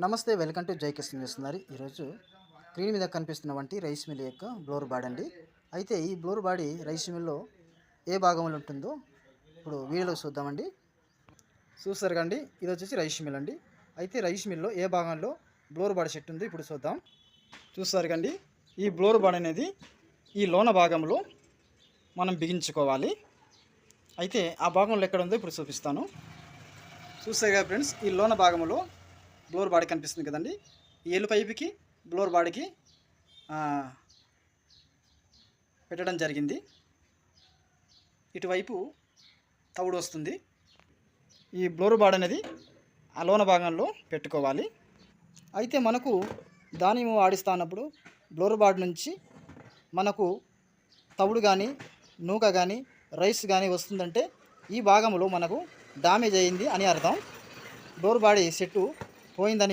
నమస్తే, welcome to జై కిషన్ చేస్తున్నారు. ఈరోజు స్క్రీన్ మీద కనిపిస్తున్న వంటి రైస్ మిల్ యొక్క బ్లోర్ బాడీ అండి. అయితే ఈ బ్లోర్ బాడీ రైస్ మిల్లో ఏ భాగంలో ఉంటుందో ఇప్పుడు వీడియోలో చూద్దామండి. చూస్తారు కండి, ఇది వచ్చేసి రైస్ మిల్ అండి. అయితే రైస్ మిల్లో ఏ భాగంలో బ్లోర్ బాడీ సెట్ ఉందో ఇప్పుడు చూద్దాం. చూస్తారు కండి, ఈ బ్లోర్ బాడీ అనేది ఈ లోన భాగంలో మనం బిగించుకోవాలి. అయితే ఆ భాగంలో ఎక్కడ ఉందో ఇప్పుడు చూపిస్తాను. చూస్తారు కదా ఫ్రెండ్స్, ఈ లోన భాగంలో బ్లోర్ బాడీ కనిపిస్తుంది కదండి. ఈ ఏలు పైపుకి బ్లోర్ బాడీకి పెట్టడం జరిగింది. ఇటువైపు తవుడు వస్తుంది. ఈ బ్లోర్ బాడీ అనేది ఆ లోన భాగంలో పెట్టుకోవాలి. అయితే మనకు దానిము ఆడిస్తున్నప్పుడు బ్లోర్ బాడీ నుంచి మనకు తవుడు కానీ నూక కానీ రైస్ కానీ వస్తుందంటే ఈ భాగంలో మనకు డ్యామేజ్ అయింది అని అర్థం. బ్లోర్ బాడీ సెట్టు పోయిందని